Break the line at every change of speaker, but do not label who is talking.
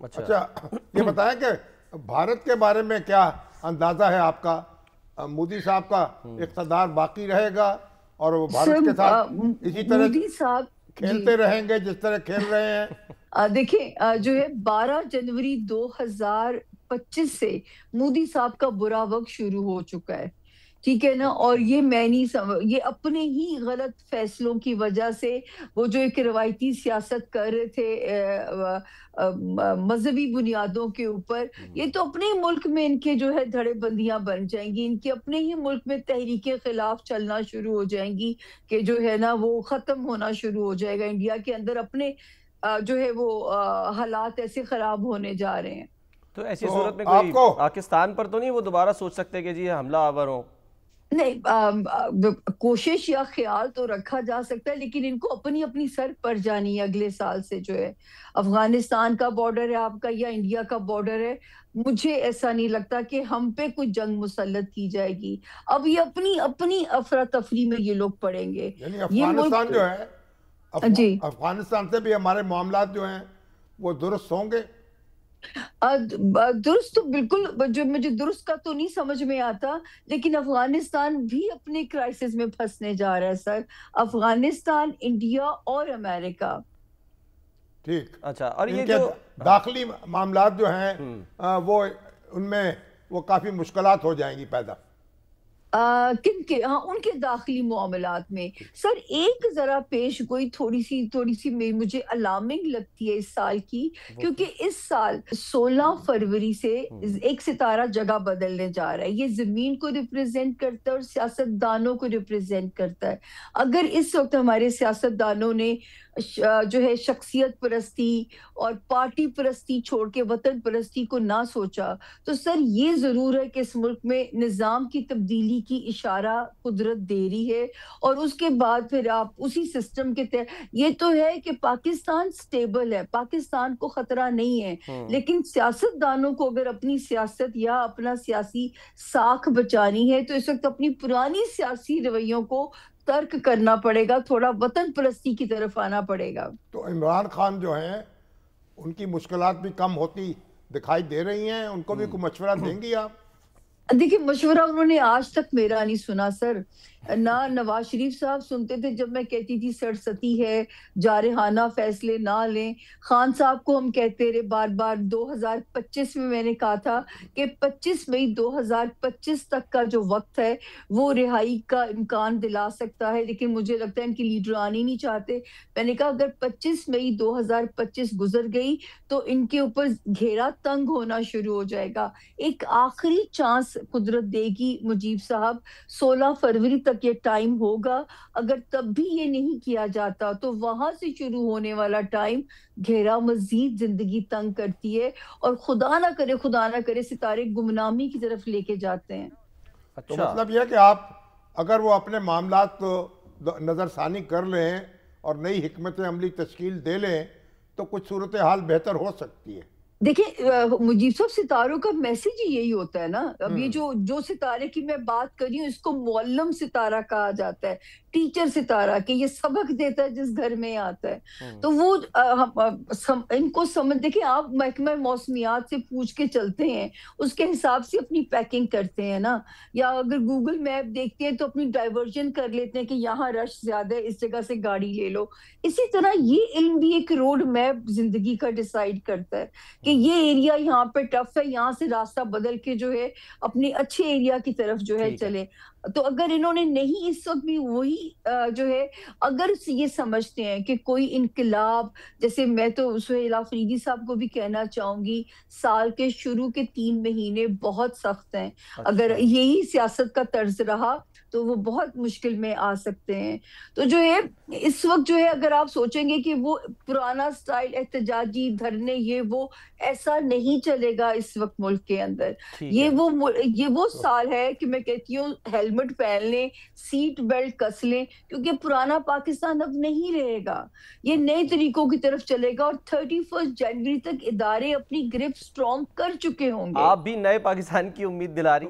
अच्छा।
अच्छा, ये बताएं कि भारत के बारे में क्या अंदाजा है आपका? मोदी साहब का इक़्तिदार बाकी रहेगा और वो भारत
सर
के साथ इसी तरह
मोदी साहब जी
खेलते रहेंगे जिस तरह खेल रहे हैं?
देखिए जो है 12 जनवरी 2025 से मोदी साहब का बुरा वक्त शुरू हो चुका है। ठीक है ना? और
अच्छा।
ये मैं नहीं ये अपने ही गलत फैसलों की वजह से वो जो एक रवायती सियासत कर रहे थे मजहबी बुनियादों के ऊपर, ये तो अपने ही मुल्क में इनके जो है धड़ेबंदियां बन जाएंगी, इनके अपने ही मुल्क में तहरीके खिलाफ चलना शुरू हो जाएंगी कि जो है ना वो खत्म होना शुरू हो जाएगा इंडिया के अंदर। अपने जो है वो हालात ऐसे खराब होने जा रहे हैं।
तो ऐसी
तो
सूरत में कोई
आपको
पाकिस्तान पर तो नहीं वो दोबारा सोच सकते कि जी हमला आवर हो?
नहीं, कोशिश या ख्याल तो रखा जा सकता है, लेकिन इनको अपनी अपनी सर पर जानी है अगले साल से। जो है अफगानिस्तान का बॉर्डर है आपका या इंडिया का बॉर्डर है, मुझे ऐसा नहीं लगता कि हम पे कुछ जंग मुसल्लत की जाएगी। अब ये अपनी अपनी अफरा तफरी में ये लोग पड़ेंगे।
यानी
ये
अफगानिस्तान जो
मुल्क
है,
जी
अफगानिस्तान से भी हमारे मामलात जो हैं वो दुरुस्त होंगे?
दुरुस्त तो बिल्कुल, जो मुझे दुरुस्त का तो नहीं समझ में आता, लेकिन अफगानिस्तान भी अपने क्राइसिस में फंसने जा रहा है सर। अफगानिस्तान, इंडिया और अमेरिका।
ठीक।
अच्छा, और ये
इनके
जो
दाखिली मामलात जो हैं वो उनमें वो काफ़ी मुश्किलात हो जाएंगी पैदा।
किनके, हाँ, उनके दाखिली मामलात में सर एक जरा पेश गोई थोड़ी सी मुझे अलार्मिंग लगती है इस साल की,
वो
क्योंकि
क्या?
इस साल 16 फरवरी से एक सितारा जगह बदलने जा रहा है। ये जमीन को रिप्रेजेंट करता है और सियासतदानों को रिप्रेजेंट करता है। अगर इस वक्त हमारे सियासतदानों ने जो है शख्सियत परस्ती और पार्टी परस्ती छोड़ के वतन परस्ती को ना सोचा, तो सर ये जरूर है कि इस मुल्क में निजाम की तब्दीली की इशारा कुदरत दे रही है। और उसके बाद फिर आप उसी सिस्टम के तहत, ये तो है कि पाकिस्तान स्टेबल है, पाकिस्तान को खतरा नहीं है, लेकिन सियासतदानों को अगर अपनी सियासत या अपना सियासी साख बचानी है तो इस वक्त अपनी पुरानी सियासी रवैयों को तर्क करना पड़ेगा, थोड़ा वतन परस्ती की तरफ आना पड़ेगा।
तो इमरान खान जो हैं उनकी मुश्किलात भी कम होती दिखाई दे रही हैं, उनको भी कोई मशवरा देंगी आप?
देखिए, मशवरा उन्होंने आज तक मेरा नहीं सुना सर। ना नवाज शरीफ साहब सुनते थे जब मैं कहती थी सरसती है, जारहाना फैसले ना लें। खान साहब को हम कहते रहे बार बार। 2025 में मैंने कहा था कि 25 मई 2025 तक का जो वक्त है वो रिहाई का इम्कान दिला सकता है, लेकिन मुझे लगता है इनकी लीडर आनी नहीं चाहते। मैंने कहा अगर 25 मई 2025 गुजर गई तो इनके ऊपर घेरा तंग होना शुरू हो जाएगा। एक आखिरी चांस कुदरत देगी मुजीब साहब, 16 फरवरी तक ये टाइम होगा। अगर तब भी ये नहीं किया जाता तो वहां से शुरू होने वाला टाइम घेरा मजीद जिंदगी तंग करती है और खुदा ना करे सितारे गुमनामी की तरफ लेके जाते हैं।
तो
अच्छा।
मतलब यह कि आप अगर वो अपने मामलात को नज़रसानी कर लें और नई हिकमत अमली तश्कील दे लें तो कुछ सूरत हाल बेहतर हो सकती है।
देखिए, मुजीब साहब, सितारों का मैसेज ही यही होता है ना। अब ये जो जो सितारे की मैं बात कर रही हूँ इसको मुअल्लम सितारा कहा जाता है, टीचर सितारा, कि ये सबक देता है जिस घर में आता है। तो वो इनको समझ, देखिए आप महकमा मौसमियात से पूछ के चलते हैं, उसके हिसाब से अपनी पैकिंग करते हैं ना। या अगर गूगल मैप देखते हैं तो अपनी डाइवर्जन कर लेते हैं कि यहाँ रश ज्यादा है, इस जगह से गाड़ी ले लो। इसी तरह ये इल्म भी एक रोड मैप जिंदगी का डिसाइड करता है कि ये एरिया यहाँ पे टफ है, यहाँ से रास्ता बदल के जो है अपने अच्छे एरिया की तरफ जो है
ठीक है।
चले। तो अगर इन्होंने नहीं, इस वक्त भी वही जो है, अगर ये समझते हैं कि कोई इनकलाब, जैसे मैं तो सुहेल आफरीदी साहब को भी कहना चाहूंगी, साल के शुरू के 3 महीने बहुत सख्त हैं। अगर
अच्छा।
यही सियासत का तर्ज रहा तो वो बहुत मुश्किल में आ सकते हैं। तो जो है इस वक्त जो है अगर आप सोचेंगे कि वो पुराना स्टाइल एहतजाजी धरने ये वो, ऐसा नहीं चलेगा इस वक्त मुल्क के अंदर।
ठीक है।
ये वो साल है कि मैं कहती हूँ हेलमेट पहन लें, सीट बेल्ट कस लें, क्योंकि पुराना पाकिस्तान अब नहीं रहेगा, ये नए तरीकों की तरफ चलेगा। और 31 जनवरी तक इदारे अपनी ग्रिप स्ट्रॉन्ग कर चुके होंगे।
आप भी नए पाकिस्तान की उम्मीद दिला रही हैं।